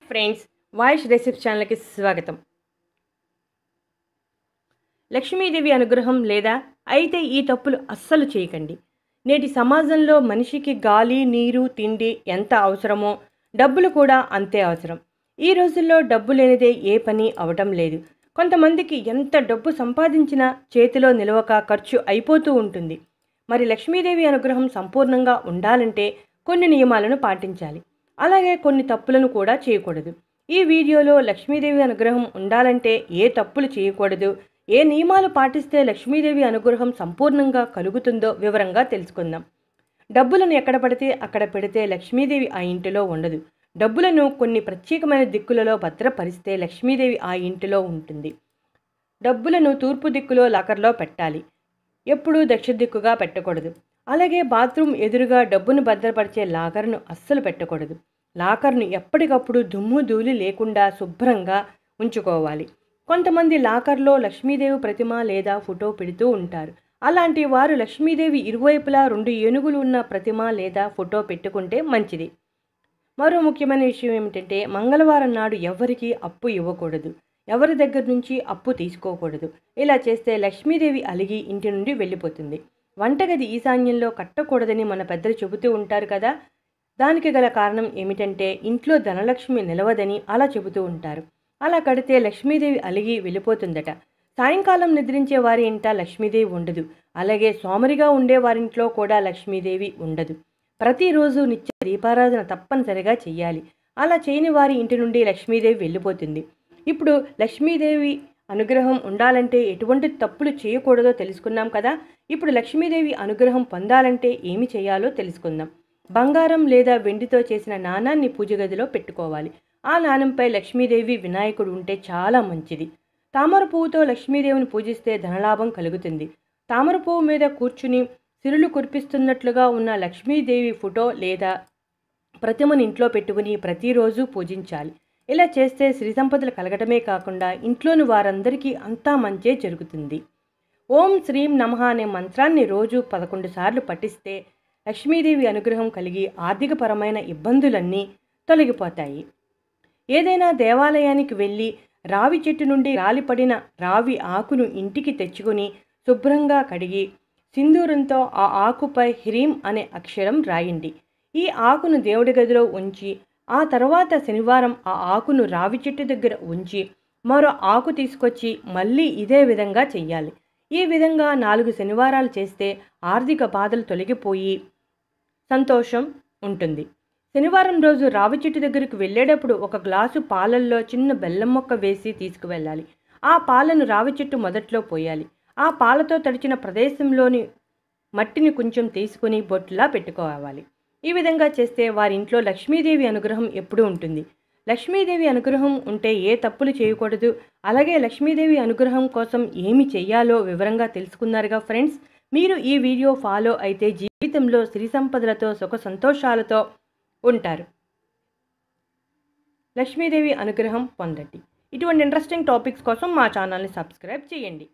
Friends, వాయిష్ recipes ఛానల్కి స్వాగతం. లక్ష్మీదేవి అనుగ్రహం లేదా అయితే ఈ తప్పులు అస్సలు చేయకండి. నేటి సమాజంలో మనిషికి గాలి, నీరు, తిండి ఎంత అవసరమో డబ్బులు కూడా అంతే అవసరం. ఈ రోజుల్లో డబ్బు లేనిదే ఏ పని అవటం లేదు. కొంతమందికి ఎంత డబ్బు సంపాదించినా చేతిలో నిలవక ఖర్చు అయిపోతూ ఉంటుంది. మరి లక్ష్మీదేవి అనుగ్రహం సంపూర్ణంగా ఉండాలంటే కొన్ని నియమాలను పాటించాలి. అలాగే కొన్ని తప్పులను కూడా చేయకూడదు. ఈ వీడియోలో లక్ష్మీదేవి అనుగ్రహం ఉండాలంటే ఏ తప్పులు చేయకూడదు, ఏ నియమాలు పాటిస్తే లక్ష్మీదేవి అనుగ్రహం సంపూర్ణంగా కలుగుతుందో వివరంగా తెలుసుకుందాం. డబ్బులను ఎక్కడ పడితే అక్కడ పెడితే లక్ష్మీదేవి ఆ ఇంటిలో ఉండదు. డబ్బులను కొన్ని ప్రత్యేకమైన దిక్కులలో భద్రపరిస్తే లక్ష్మీదేవి ఆ ఇంటిలో ఉంటుంది. డబ్బులను తూర్పు దిక్కులో లాకర్లో పెట్టాలి. ఎప్పుడూ దక్షిణ దిక్కుగా పెట్టకూడదు. అలాగే బాత్రూమ్ ఎదురుగా డబ్బును భద్రపరిచే లాకర్ను అస్సలు పెట్టకూడదు. లాకర్ను ఎప్పటికప్పుడు దుమ్ము ధూళి లేకుండా శుభ్రంగా ఉంచుకోవాలి. కొంతమంది లాకర్లో లక్ష్మీదేవి ప్రతిమ లేదా ఫోటో పెడుతూ ఉంటారు. అలాంటి వారు లక్ష్మీదేవి ఇరువైపులా 2 ఏనుగులు ఉన్న ప్రతిమ లేదా ఫోటో పెట్టుకుంటే మంచిది. మరో ముఖ్యమైన విషయం ఏమిటంటే మంగళవారం నాడు ఎవరికీ అప్పు ఇవ్వకూడదు. ఎవరి దగ్గర నుంచి అప్పు తీసుకోకూడదు. ఇలా చేస్తే లక్ష్మీదేవి అలిగి ఇంటి నుండి వెళ్ళిపోతుంది. వంటగది ఈశాన్యంలో కట్టకూడదని మన పెద్దలు చెబుతూ ఉంటారు కదా. దానికి గల కారణం ఏమిటంటే ఇంట్లో ధనలక్ష్మి నిలవదని అలా చెబుతూ ఉంటారు. అలా కడితే లక్ష్మీదేవి అలిగి వెళ్ళిపోతుందట. సాయంకాలం నిద్రించే వారి ఇంట లక్ష్మీదేవి ఉండదు. అలాగే సోమరిగా ఉండే వారింట్లో కూడా లక్ష్మీదేవి ఉండదు. ప్రతిరోజు నిత్య దీపారాధన తప్పనిసరిగా చెయ్యాలి. అలా చేయని వారి ఇంటి నుండి లక్ష్మీదేవి వెళ్ళిపోతుంది. ఇప్పుడు లక్ష్మీదేవి అనుగ్రహం ఉండాలంటే ఎటువంటి తప్పులు చేయకూడదో తెలుసుకున్నాం కదా. ఇప్పుడు లక్ష్మీదేవి అనుగ్రహం పొందాలంటే ఏమి చేయాలో తెలుసుకుందాం. బంగారం లేదా వెండితో చేసిన నాణాన్ని పూజ గదిలో పెట్టుకోవాలి. ఆ నాణంపై లక్ష్మీదేవి, వినాయకుడు ఉంటే చాలా మంచిది. తామర పువ్వుతో లక్ష్మీదేవిని పూజిస్తే ధనలాభం కలుగుతుంది. తామర పువ్వు మీద కూర్చుని సిరులు కురిపిస్తున్నట్లుగా ఉన్న లక్ష్మీదేవి ఫోటో లేదా ప్రతిమను ఇంట్లో పెట్టుకుని ప్రతిరోజు పూజించాలి. ఇలా చేస్తే శ్రీ సంపదలు కలగటమే కాకుండా ఇంట్లోని వారందరికీ అంతా మంచే జరుగుతుంది. ఓం శ్రీం నమః అనే మంత్రాన్ని రోజు 11 సార్లు పఠిస్తే లక్ష్మీదేవి అనుగ్రహం కలిగి ఆర్థికపరమైన ఇబ్బందులన్నీ తొలగిపోతాయి. ఏదైనా దేవాలయానికి వెళ్ళి రావి చెట్టు నుండి రాలిపడిన రావి ఆకును ఇంటికి తెచ్చుకుని శుభ్రంగా కడిగి సింధూరంతో ఆ ఆకుపై హ్రీం అనే అక్షరం రాయండి. ఈ ఆకును దేవుడి గదిలో ఉంచి ఆ తర్వాత శనివారం ఆ ఆకును రావి చెట్టు దగ్గర ఉంచి మరో ఆకు తీసుకొచ్చి మళ్ళీ ఇదే విధంగా చెయ్యాలి. ఈ విధంగా 4 శనివారాలు చేస్తే ఆర్థిక బాధలు తొలగిపోయి సంతోషం ఉంటుంది. శనివారం రోజు రావి చెట్టు దగ్గరికి వెళ్ళేటప్పుడు 1 గ్లాసు పాలల్లో చిన్న బెల్లం ముక్క వేసి తీసుకువెళ్ళాలి. ఆ పాలను రావి చెట్టు మొదట్లో పోయాలి. ఆ పాలతో తడిచిన ప్రదేశంలోని మట్టిని కొంచెం తీసుకుని బొట్టులా పెట్టుకోవాలి. ఈ విధంగా చేస్తే వారింట్లో లక్ష్మీదేవి అనుగ్రహం ఎప్పుడూ ఉంటుంది. లక్ష్మీదేవి అనుగ్రహం ఉంటే ఏ తప్పులు చేయకూడదు. అలాగే లక్ష్మీదేవి అనుగ్రహం కోసం ఏమి చెయ్యాలో వివరంగా తెలుసుకున్నారుగా ఫ్రెండ్స్. మీరు ఈ వీడియో ఫాలో అయితే జీవితంలో సిరి సంపదలతో సుఖ సంతోషాలతో ఉంటారు. లక్ష్మీదేవి అనుగ్రహం పొందండి. ఇటువంటి ఇంట్రెస్టింగ్ టాపిక్స్ కోసం మా ఛానల్ని సబ్స్క్రైబ్ చేయండి.